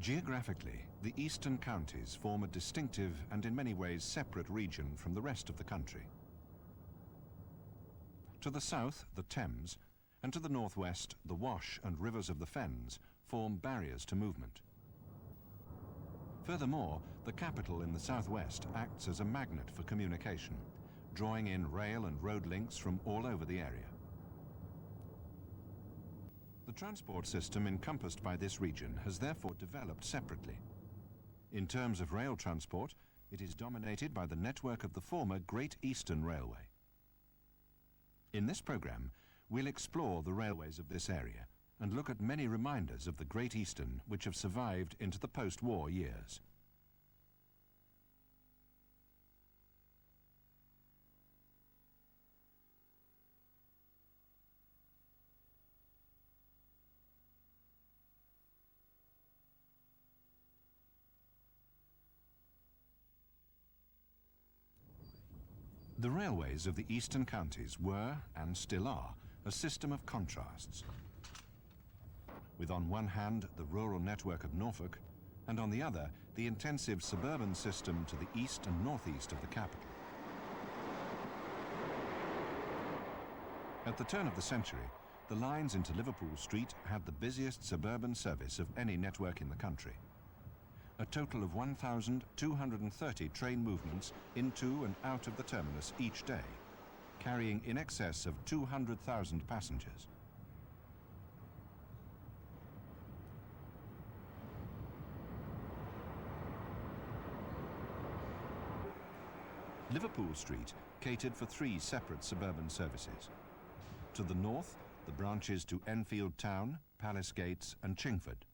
Geographically, the eastern counties form a distinctive and in many ways separate region from the rest of the country. To the south, the Thames, and to the northwest, the Wash and rivers of the Fens form barriers to movement. Furthermore, the capital in the southwest acts as a magnet for communication, drawing in rail and road links from all over the area. The transport system encompassed by this region has therefore developed separately. In terms of rail transport, it is dominated by the network of the former Great Eastern Railway. In this programme, we'll explore the railways of this area and look at many reminders of the Great Eastern which have survived into the post-war years. The railways of the eastern counties were, and still are, a system of contrasts, with on one hand the rural network of Norfolk, and on the other the intensive suburban system to the east and northeast of the capital. At the turn of the century, the lines into Liverpool Street had the busiest suburban service of any network in the country. A total of 1,230 train movements into and out of the terminus each day, carrying in excess of 200,000 passengers. Liverpool Street catered for 3 separate suburban services. To the north, the branches to Enfield Town, Palace Gates and Chingford.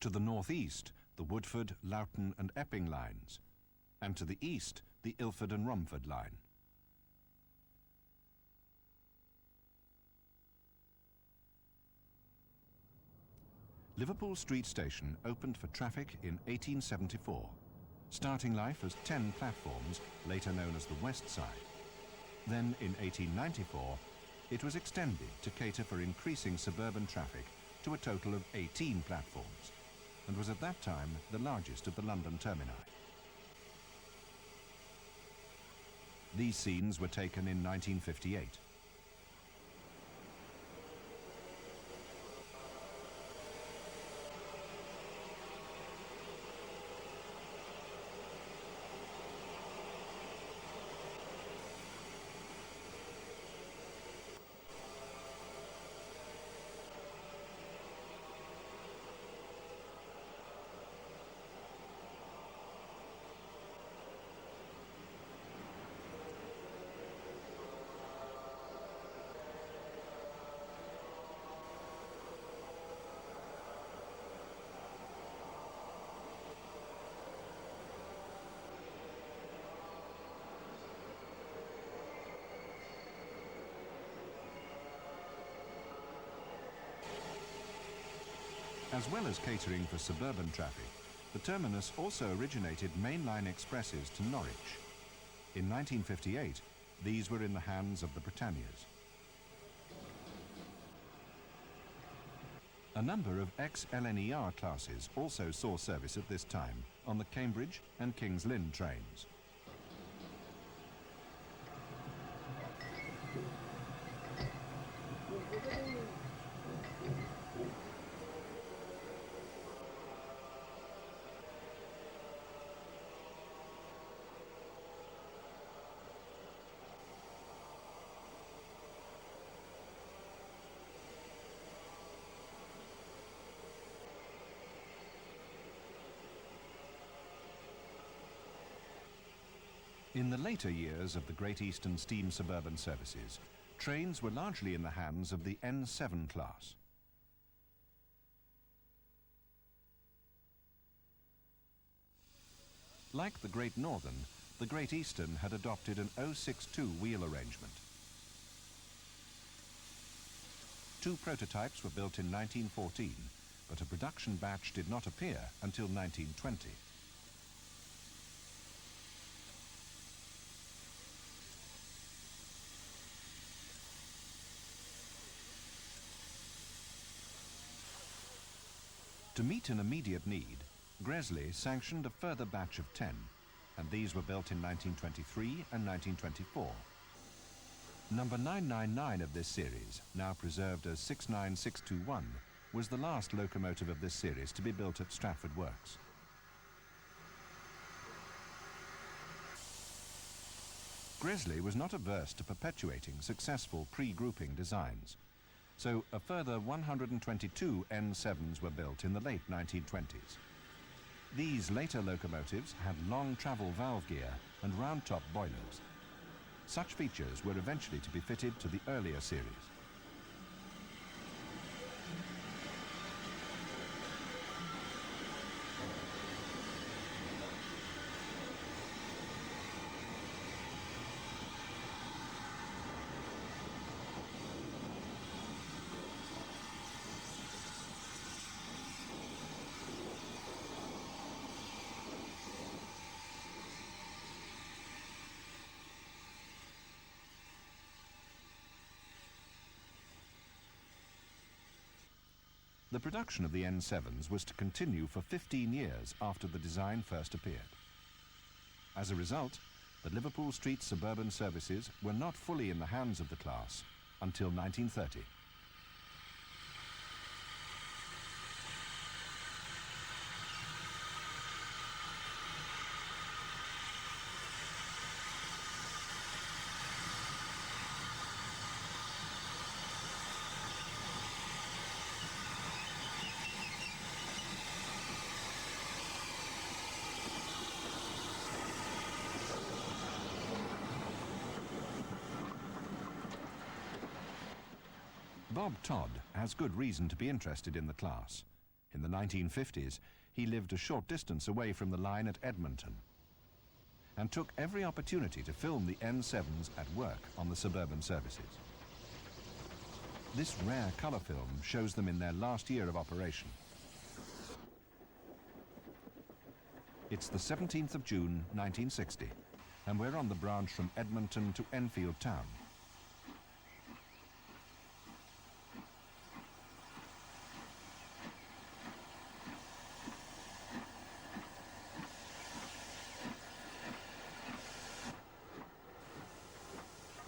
To the northeast, the Woodford, Loughton and Epping lines, and to the east, the Ilford and Romford line. Liverpool Street Station opened for traffic in 1874, starting life as 10 platforms, later known as the West Side. Then in 1894, it was extended to cater for increasing suburban traffic to a total of 18 platforms, and was at that time the largest of the London termini. These scenes were taken in 1958. As well as catering for suburban traffic, the terminus also originated mainline expresses to Norwich. In 1958, these were in the hands of the Britannias. A number of ex-LNER classes also saw service at this time on the Cambridge and King's Lynn trains. In the later years of the Great Eastern Steam suburban services, trains were largely in the hands of the N7 class. Like the Great Northern, the Great Eastern had adopted an 062 wheel arrangement. 2 prototypes were built in 1914, but a production batch did not appear until 1920. To meet an immediate need, Gresley sanctioned a further batch of 10, and these were built in 1923 and 1924. Number 999 of this series, now preserved as 69621, was the last locomotive of this series to be built at Stratford Works. Gresley was not averse to perpetuating successful pre-grouping designs, so a further 122 N7s were built in the late 1920s. These later locomotives had long travel valve gear and round-top boilers. Such features were eventually to be fitted to the earlier series. The production of the N7s was to continue for 15 years after the design first appeared. As a result, the Liverpool Street suburban services were not fully in the hands of the class until 1930. Bob Todd has good reason to be interested in the class. In the 1950s, he lived a short distance away from the line at Edmonton and took every opportunity to film the N7s at work on the suburban services. This rare colour film shows them in their last year of operation. It's the 17th of June 1960, and we're on the branch from Edmonton to Enfield Town.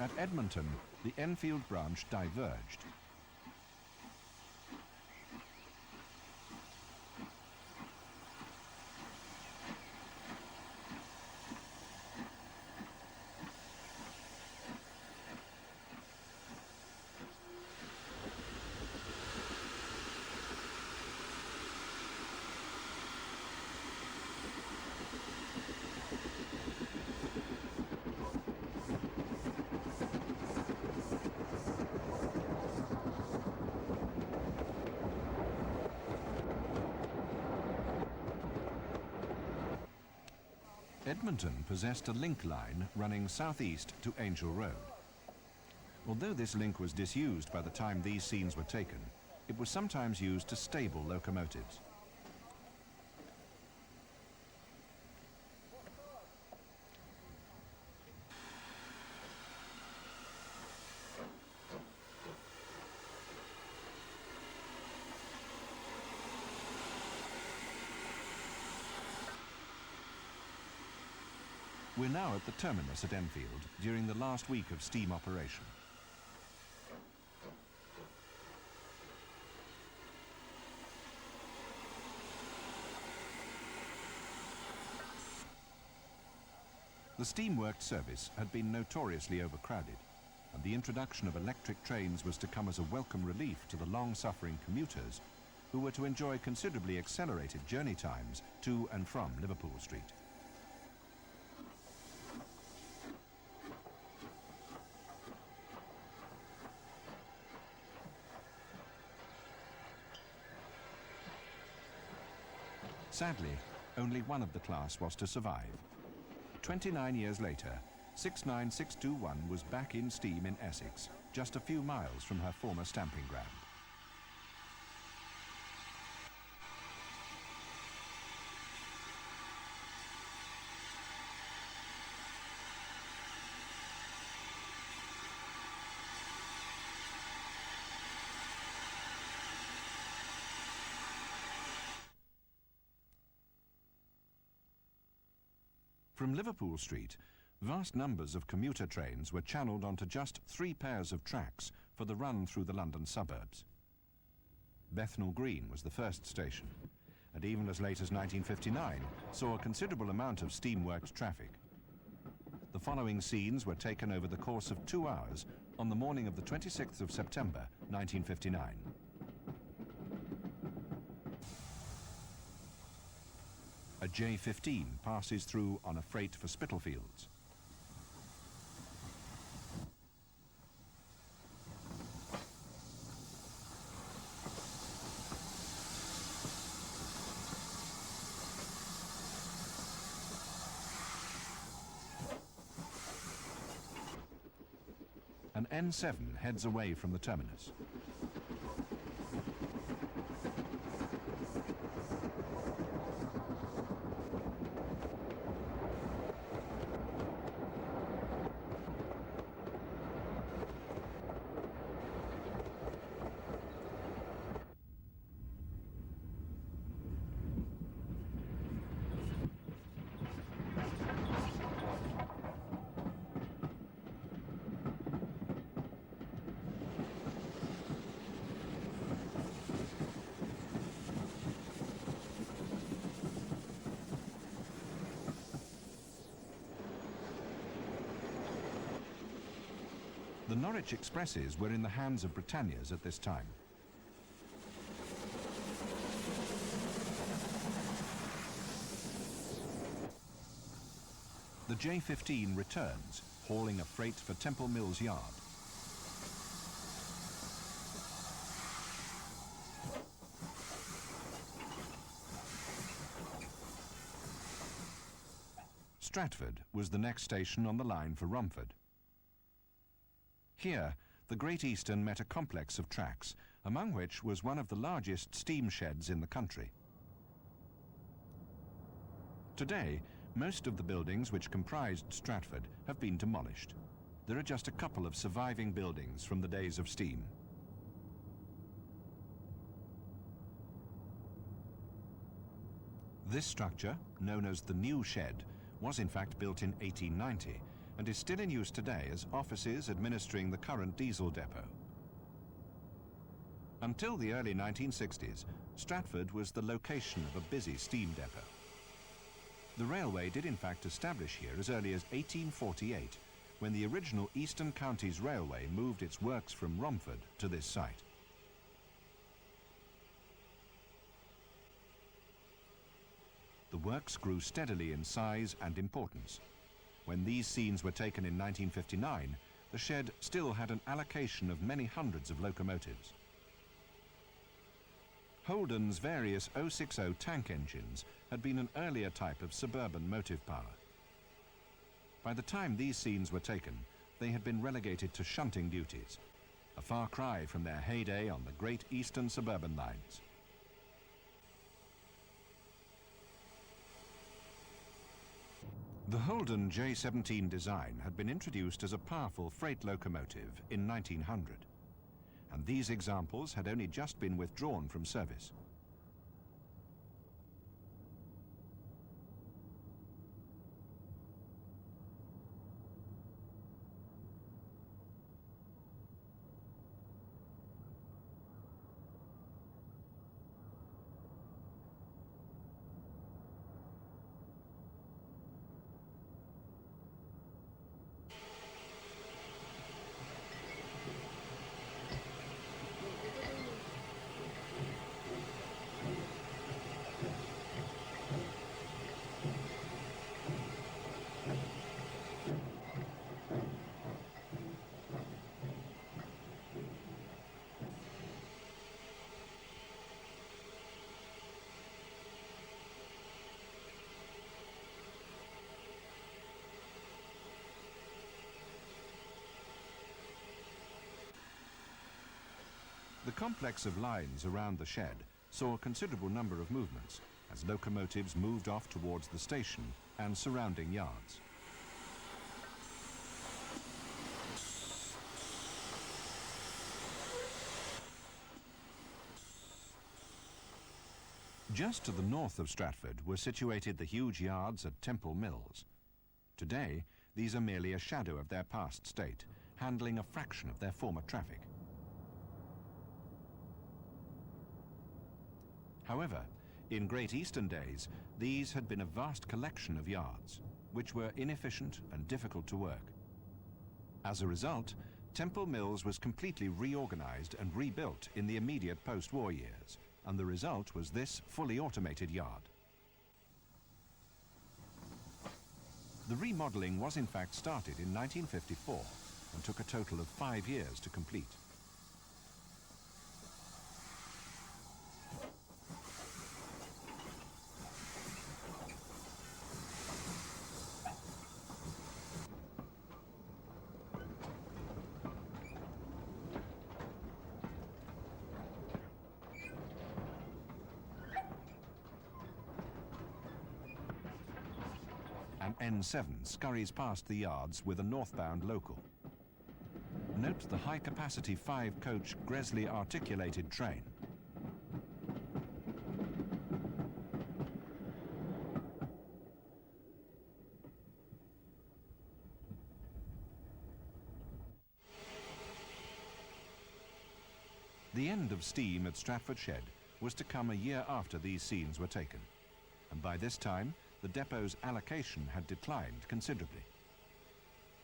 At Edmonton, the Enfield branch diverged. Edmonton possessed a link line running southeast to Angel Road. Although this link was disused by the time these scenes were taken, it was sometimes used to stable locomotives. We're now at the terminus at Enfield during the last week of steam operation. The steam-worked service had been notoriously overcrowded, and the introduction of electric trains was to come as a welcome relief to the long-suffering commuters who were to enjoy considerably accelerated journey times to and from Liverpool Street. Sadly, only one of the class was to survive. 29 years later, 69621 was back in steam in Essex, just a few miles from her former stamping ground. From Liverpool Street, vast numbers of commuter trains were channelled onto just 3 pairs of tracks for the run through the London suburbs. Bethnal Green was the first station, and even as late as 1959 saw a considerable amount of steam-worked traffic. The following scenes were taken over the course of 2 hours on the morning of the 26th of September 1959. A J-15 passes through on a freight for Spitalfields. An N7 heads away from the terminus. The Norwich expresses were in the hands of Britannias at this time. The J-15 returns, hauling a freight for Temple Mills Yard. Stratford was the next station on the line for Romford. Here, the Great Eastern met a complex of tracks, among which was one of the largest steam sheds in the country. Today, most of the buildings which comprised Stratford have been demolished. There are just a couple of surviving buildings from the days of steam. This structure, known as the New Shed, was in fact built in 1890 and is still in use today as offices administering the current diesel depot. Until the early 1960s, Stratford was the location of a busy steam depot. The railway did in fact establish here as early as 1848, when the original Eastern Counties Railway moved its works from Romford to this site. The works grew steadily in size and importance. When these scenes were taken in 1959, the shed still had an allocation of many hundreds of locomotives. Holden's various 060 tank engines had been an earlier type of suburban motive power. By the time these scenes were taken, they had been relegated to shunting duties, a far cry from their heyday on the Great Eastern suburban lines. The Holden J-17 design had been introduced as a powerful freight locomotive in 1900, and these examples had only just been withdrawn from service. The complex of lines around the shed saw a considerable number of movements as locomotives moved off towards the station and surrounding yards. Just to the north of Stratford were situated the huge yards at Temple Mills, Today, these are merely a shadow of their past state, handling a fraction of their former traffic. However, in Great Eastern days, these had been a vast collection of yards, which were inefficient and difficult to work. As a result, Temple Mills was completely reorganized and rebuilt in the immediate post-war years, and the result was this fully automated yard. The remodeling was in fact started in 1954 and took a total of 5 years to complete. An N7 scurries past the yards with a northbound local. Note the high-capacity 5-coach Gresley articulated train. The end of steam at Stratford Shed was to come a year after these scenes were taken, and by this time the depot's allocation had declined considerably.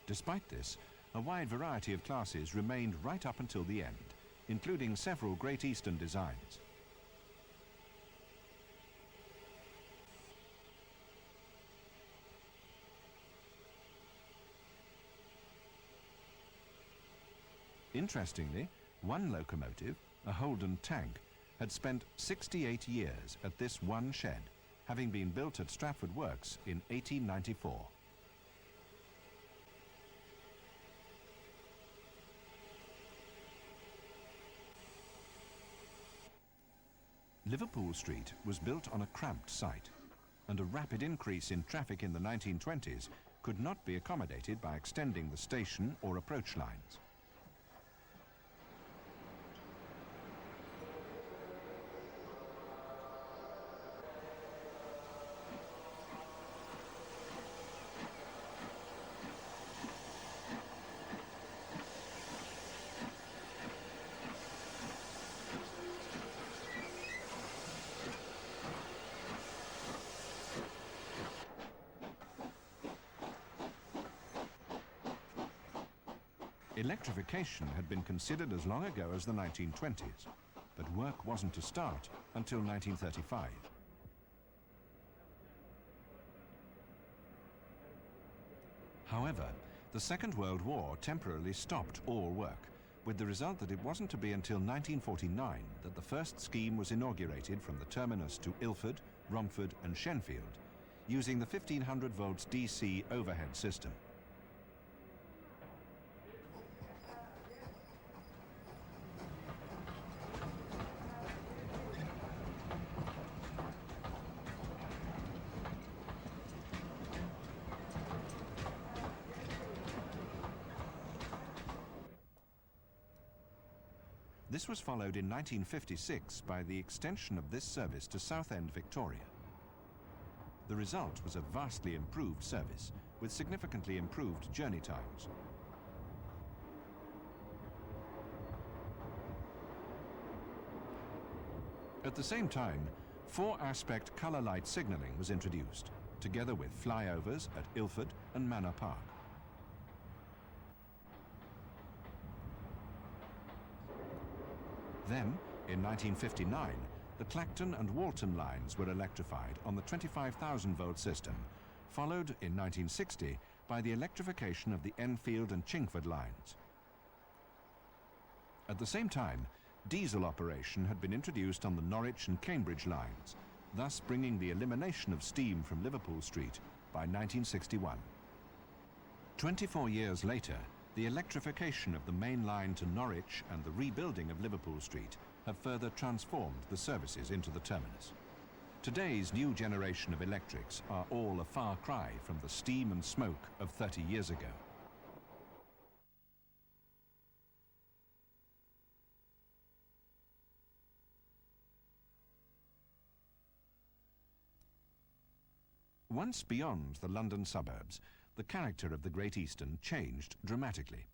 Despite this, a wide variety of classes remained right up until the end, including several Great Eastern designs. Interestingly, one locomotive, a Holden tank, had spent 68 years at this one shed, having been built at Stratford Works in 1894. Liverpool Street was built on a cramped site, and a rapid increase in traffic in the 1920s could not be accommodated by extending the station or approach lines. Electrification had been considered as long ago as the 1920s, but work wasn't to start until 1935. However, the Second World War temporarily stopped all work, with the result that it wasn't to be until 1949 that the first scheme was inaugurated from the terminus to Ilford, Romford and Shenfield, using the 1500 volts DC overhead system. This was followed in 1956 by the extension of this service to Southend, Victoria. The result was a vastly improved service, with significantly improved journey times. At the same time, 4-aspect colour light signalling was introduced, together with flyovers at Ilford and Manor Park. Then, in 1959, the Clacton and Walton lines were electrified on the 25,000-volt system, followed in 1960 by the electrification of the Enfield and Chingford lines. At the same time, diesel operation had been introduced on the Norwich and Cambridge lines, thus bringing the elimination of steam from Liverpool Street by 1961. 24 years later, the electrification of the main line to Norwich and the rebuilding of Liverpool Street have further transformed the services into the terminus. Today's new generation of electrics are all a far cry from the steam and smoke of 30 years ago. Once beyond the London suburbs, the character of the Great Eastern changed dramatically.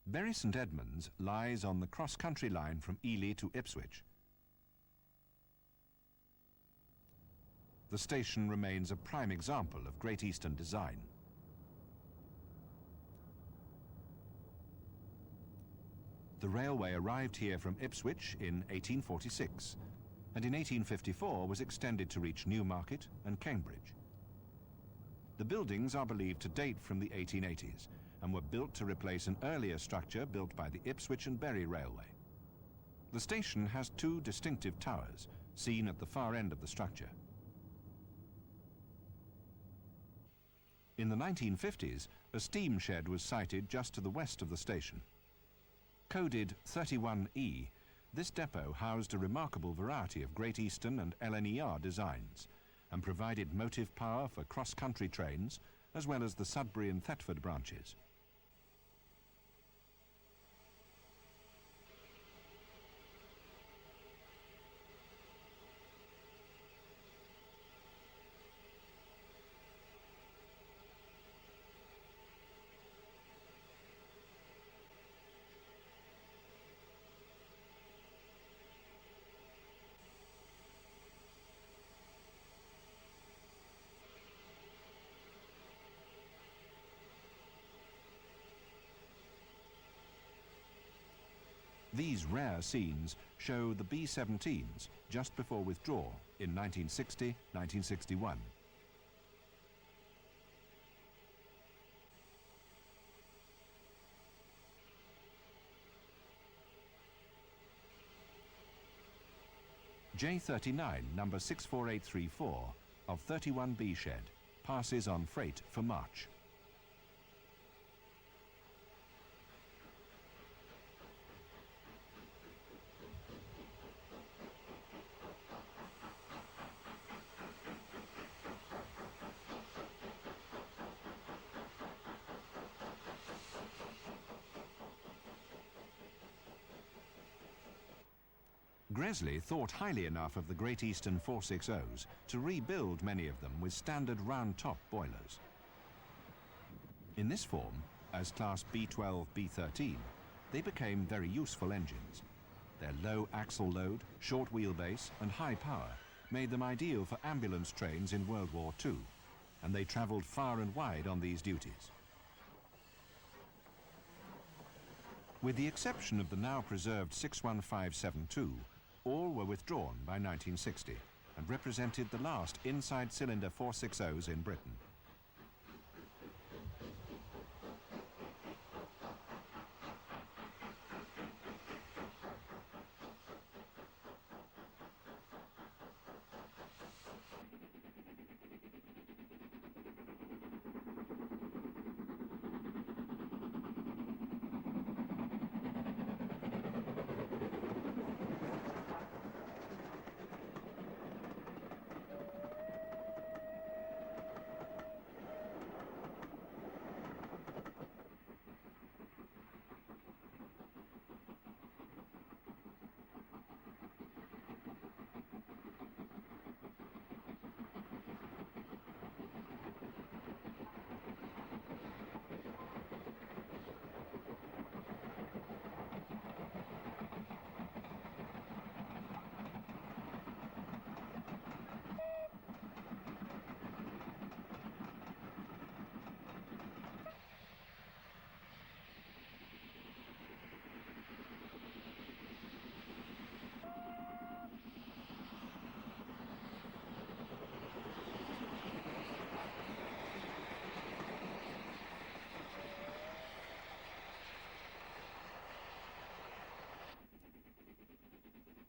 Bury St Edmunds lies on the cross-country line from Ely to Ipswich. The station remains a prime example of Great Eastern design. The railway arrived here from Ipswich in 1846, and in 1854 was extended to reach Newmarket and Cambridge. The buildings are believed to date from the 1880s and were built to replace an earlier structure built by the Ipswich and Bury Railway. The station has two distinctive towers, seen at the far end of the structure. In the 1950s, a steam shed was sited just to the west of the station. Coded 31E, this depot housed a remarkable variety of Great Eastern and LNER designs and provided motive power for cross-country trains as well as the Sudbury and Thetford branches. These rare scenes show the B-17s just before withdrawal in 1960-1961. J39, number 64834, of 31B shed, passes on freight for March. Gresley thought highly enough of the Great Eastern 460s to rebuild many of them with standard round-top boilers. In this form, as Class B12, B13, they became very useful engines. Their low axle load, short wheelbase and high power made them ideal for ambulance trains in World War II, and they travelled far and wide on these duties. With the exception of the now preserved 61572, all were withdrawn by 1960 and represented the last inside-cylinder 460s in Britain.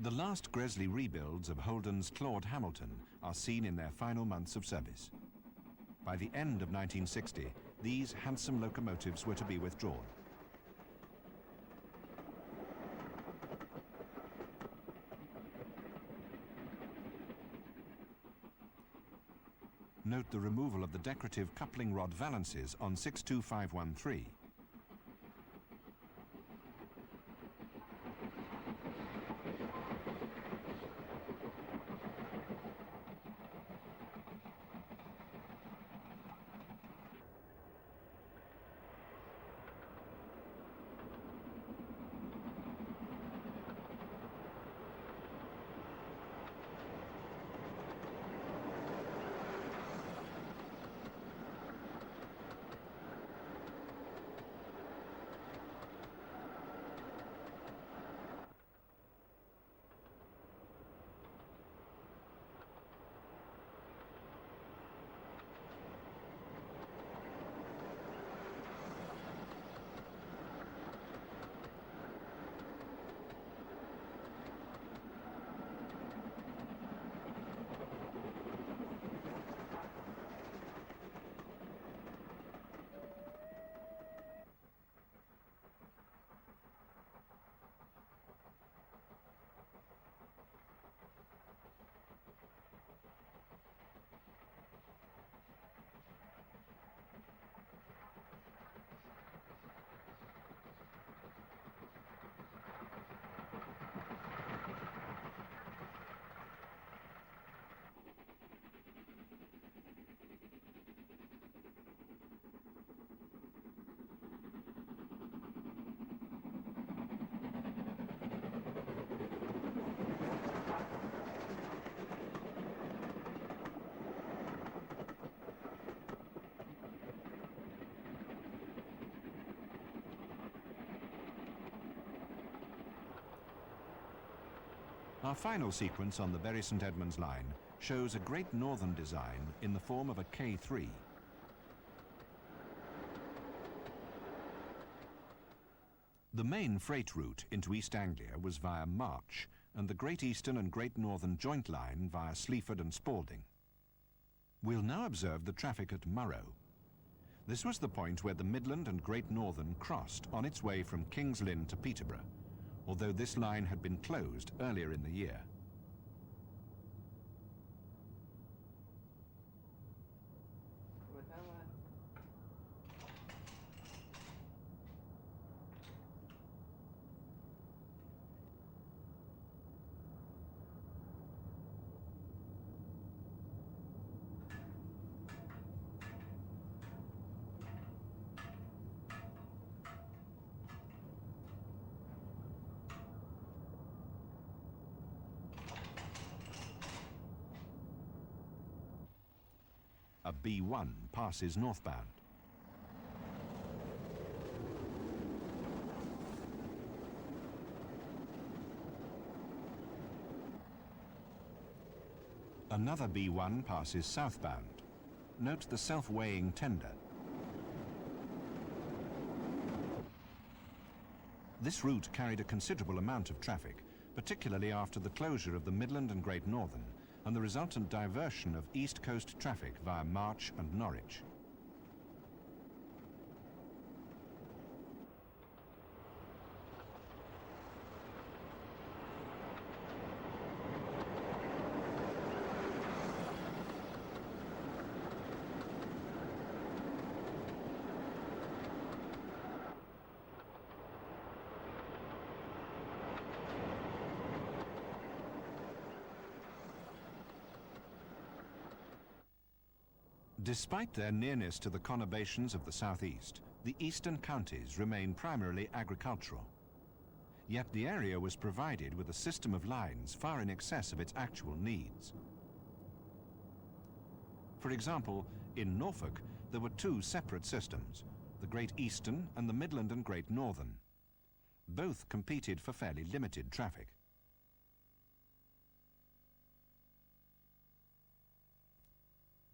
The last Gresley rebuilds of Holden's Claude Hamilton are seen in their final months of service. By the end of 1960, these handsome locomotives were to be withdrawn. Note the removal of the decorative coupling rod valances on 62513. Our final sequence on the Bury St Edmunds line shows a Great Northern design in the form of a K3. The main freight route into East Anglia was via March, and the Great Eastern and Great Northern joint line via Sleaford and Spalding. We'll now observe the traffic at Murrow. This was the point where the Midland and Great Northern crossed on its way from King's Lynn to Peterborough, although this line had been closed earlier in the year. A B1 passes northbound. Another B1 passes southbound. Note the self-weighing tender. This route carried a considerable amount of traffic, particularly after the closure of the Midland and Great Northern and the resultant diversion of East Coast traffic via March and Norwich. Despite their nearness to the conurbations of the southeast, the eastern counties remain primarily agricultural. Yet the area was provided with a system of lines far in excess of its actual needs. For example, in Norfolk, there were two separate systems, the Great Eastern and the Midland and Great Northern. Both competed for fairly limited traffic.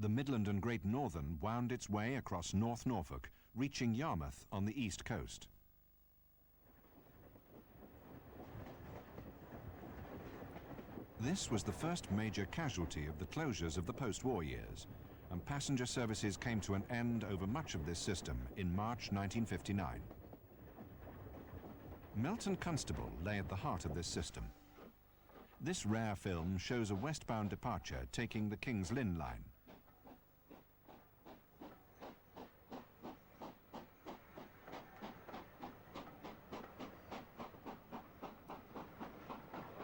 The Midland and Great Northern wound its way across North Norfolk, reaching Yarmouth on the east coast. This was the first major casualty of the closures of the post-war years, and passenger services came to an end over much of this system in March 1959. Melton Constable lay at the heart of this system. This rare film shows a westbound departure taking the King's Lynn line.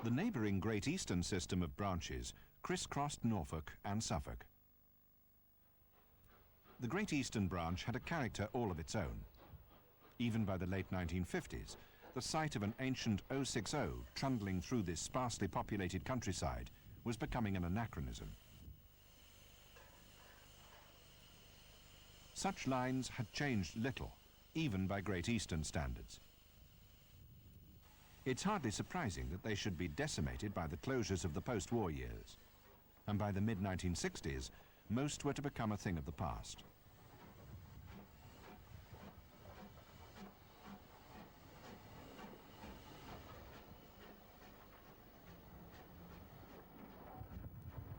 The neighbouring Great Eastern system of branches crisscrossed Norfolk and Suffolk. The Great Eastern branch had a character all of its own. Even by the late 1950s, the sight of an ancient 060 trundling through this sparsely populated countryside was becoming an anachronism. Such lines had changed little, even by Great Eastern standards. It's hardly surprising that they should be decimated by the closures of the post-war years. And by the mid-1960s, most were to become a thing of the past.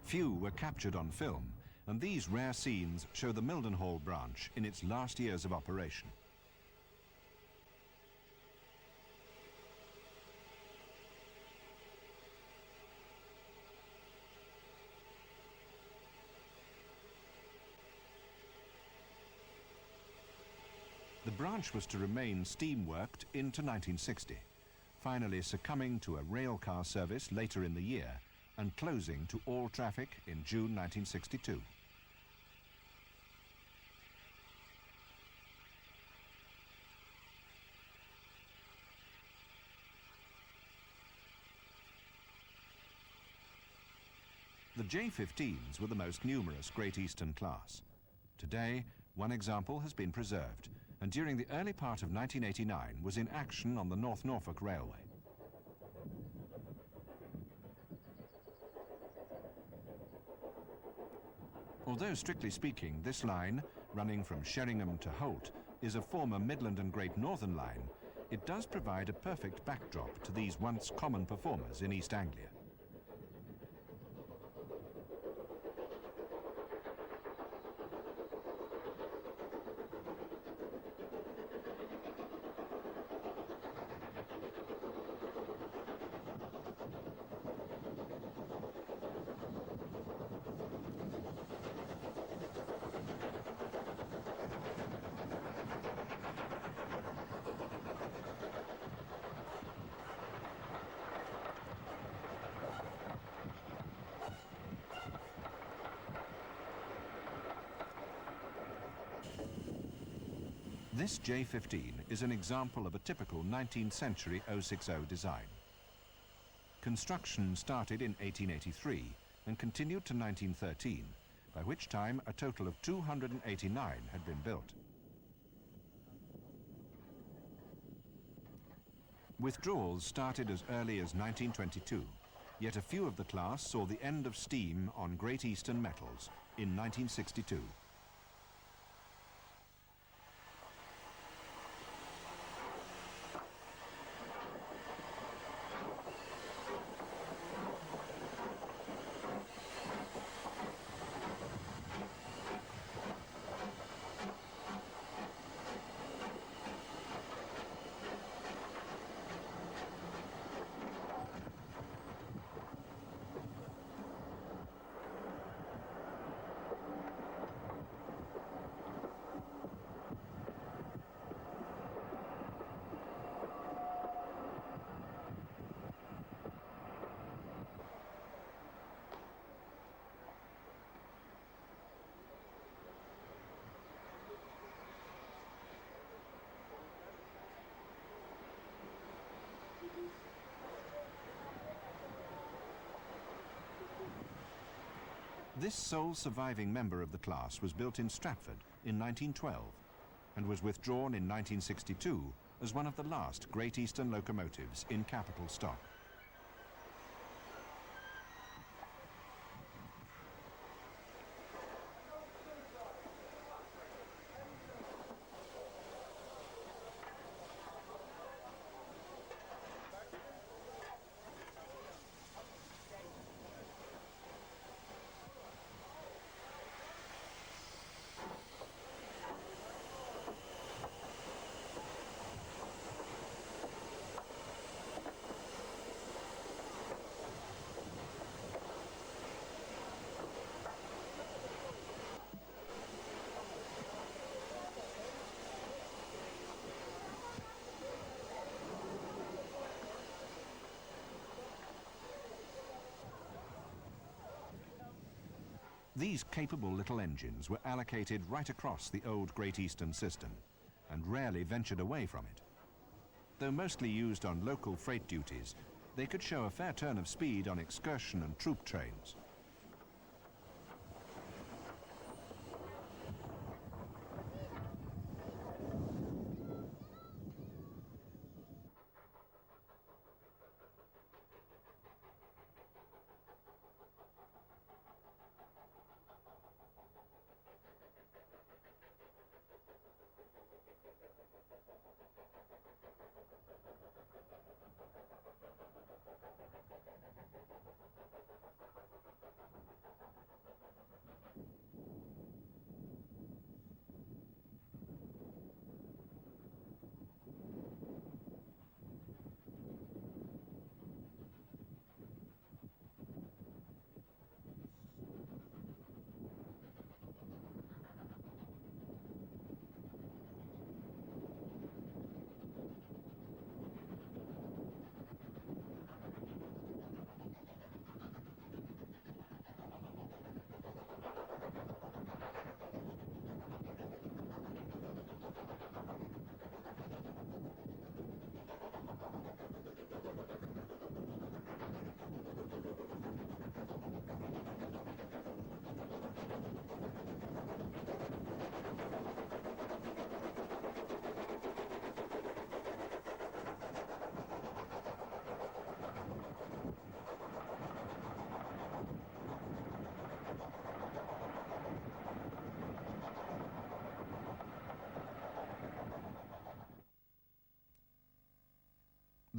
Few were captured on film, and these rare scenes show the Mildenhall branch in its last years of operation. The branch was to remain steam-worked into 1960, finally succumbing to a rail car service later in the year and closing to all traffic in June 1962. The J-15s were the most numerous Great Eastern class. Today, one example has been preserved, and during the early part of 1989 was in action on the North Norfolk Railway. Although strictly speaking, this line, running from Sheringham to Holt, is a former Midland and Great Northern line, it does provide a perfect backdrop to these once common performers in East Anglia. This J15 is an example of a typical 19th century 060 design. Construction started in 1883 and continued to 1913, by which time a total of 289 had been built. Withdrawals started as early as 1922, yet a few of the class saw the end of steam on Great Eastern metals in 1962. This sole surviving member of the class was built in Stratford in 1912 and was withdrawn in 1962 as one of the last Great Eastern locomotives in capital stock. These capable little engines were allocated right across the old Great Eastern system and rarely ventured away from it. Though mostly used on local freight duties, they could show a fair turn of speed on excursion and troop trains.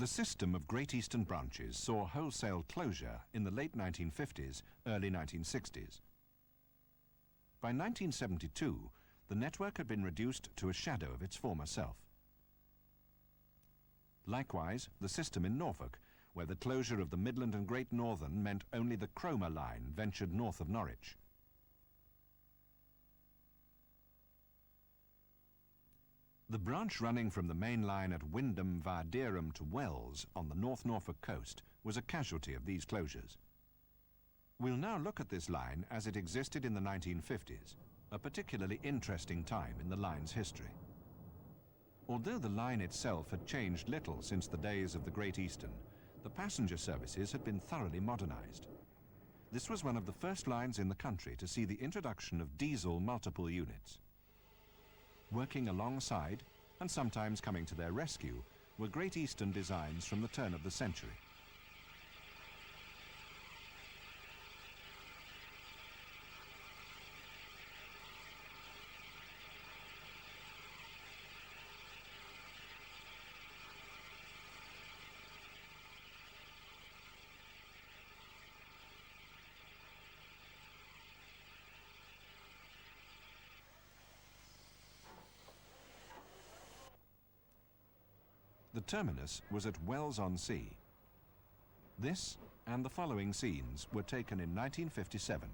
The system of Great Eastern branches saw wholesale closure in the late 1950s, early 1960s. By 1972, the network had been reduced to a shadow of its former self. Likewise, the system in Norfolk, where the closure of the Midland and Great Northern meant only the Cromer line ventured north of Norwich. The branch running from the main line at Wymondham via Dereham to Wells on the North Norfolk coast was a casualty of these closures. We'll now look at this line as it existed in the 1950s, a particularly interesting time in the line's history. Although the line itself had changed little since the days of the Great Eastern, the passenger services had been thoroughly modernized. This was one of the first lines in the country to see the introduction of diesel multiple units. Working alongside, and sometimes coming to their rescue, were Great Eastern designs from the turn of the century. The terminus was at Wells-on-Sea. This and the following scenes were taken in 1957.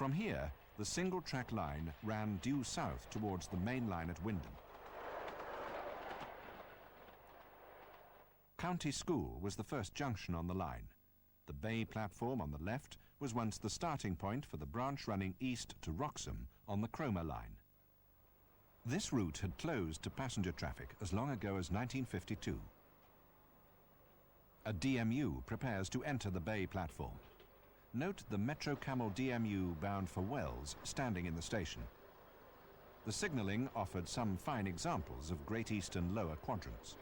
From here, the single-track line ran due south towards the main line at Wymondham. County School was the first junction on the line. The bay platform on the left was once the starting point for the branch running east to Wroxham on the Cromer line. This route had closed to passenger traffic as long ago as 1952. A DMU prepares to enter the bay platform. Note the Metro Camel DMU bound for Wells standing in the station. The signalling offered some fine examples of Great Eastern lower quadrants.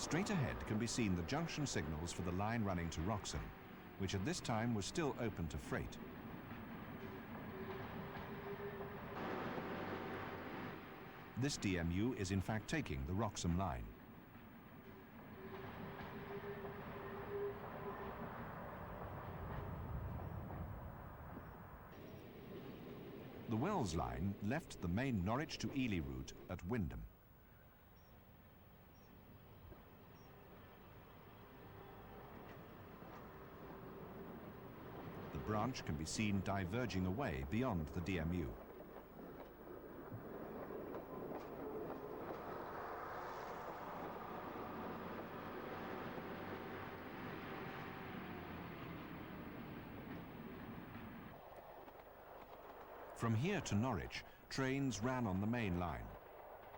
Straight ahead can be seen the junction signals for the line running to Wroxham, which at this time was still open to freight. This DMU is in fact taking the Wroxham line. The Wells line left the main Norwich to Ely route at Wymondham. The branch can be seen diverging away beyond the DMU. From here to Norwich, trains ran on the main line.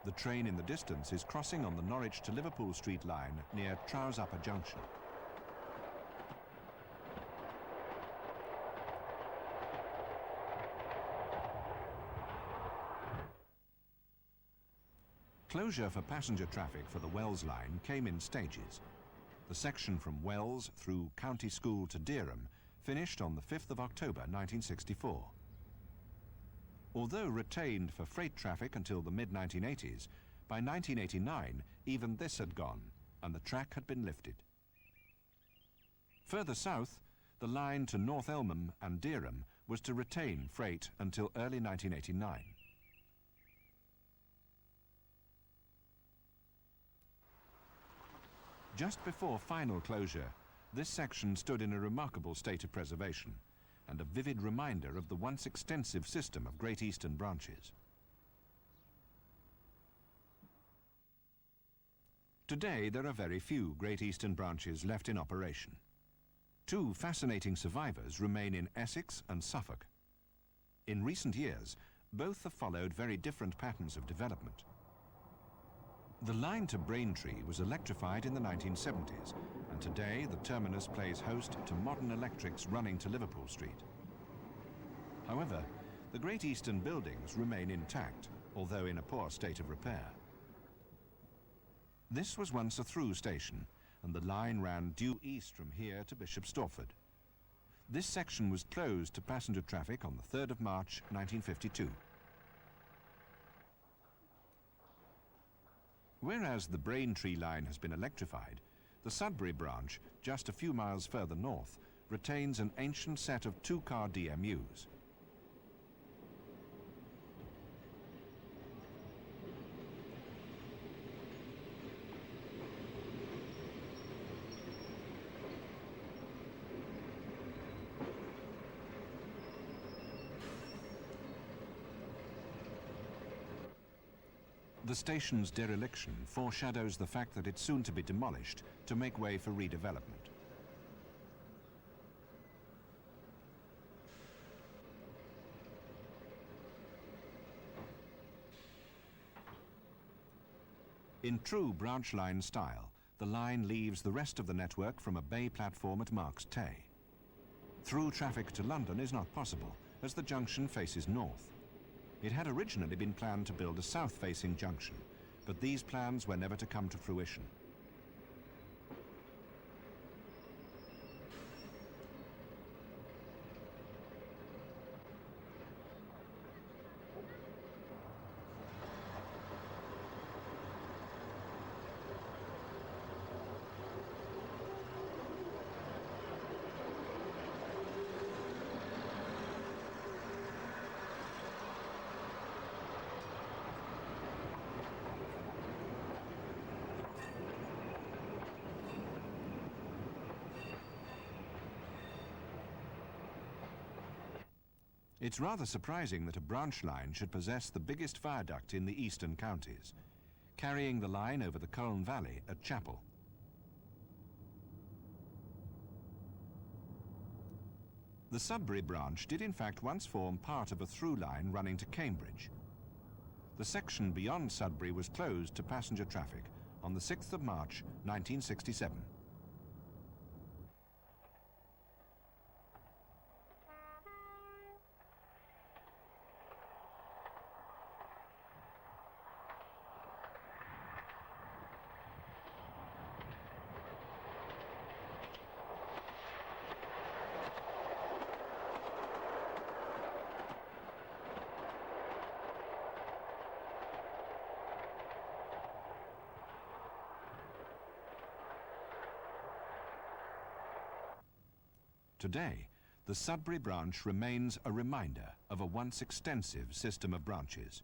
The train in the distance is crossing on the Norwich to Liverpool Street line near Trowse Upper Junction. Closure for passenger traffic for the Wells line came in stages. The section from Wells through County School to Dereham finished on the 5th of October 1964. Although retained for freight traffic until the mid-1980s, by 1989 even this had gone, and the track had been lifted. Further south, the line to North Elmham and Dereham was to retain freight until early 1989. Just before final closure, this section stood in a remarkable state of preservation and a vivid reminder of the once extensive system of Great Eastern branches. Today, there are very few Great Eastern branches left in operation. Two fascinating survivors remain in Essex and Suffolk. In recent years, both have followed very different patterns of development. The line to Braintree was electrified in the 1970s, and today the terminus plays host to modern electrics running to Liverpool Street. However, the Great Eastern buildings remain intact, although in a poor state of repair. This was once a through station, and the line ran due east from here to Bishop Stortford. This section was closed to passenger traffic on the 3rd of March 1952. Whereas the Braintree line has been electrified, the Sudbury branch, just a few miles further north, retains an ancient set of two-car DMUs. The station's dereliction foreshadows the fact that it's soon to be demolished to make way for redevelopment. In true branch line style, the line leaves the rest of the network from a bay platform at Marks Tay. Through traffic to London is not possible, as the junction faces north. It had originally been planned to build a south-facing junction, but these plans were never to come to fruition. It's rather surprising that a branch line should possess the biggest viaduct in the eastern counties, carrying the line over the Colne Valley at Chapel. The Sudbury branch did in fact once form part of a through line running to Cambridge. The section beyond Sudbury was closed to passenger traffic on the 6th of March 1967. Today, the Sudbury branch remains a reminder of a once extensive system of branches.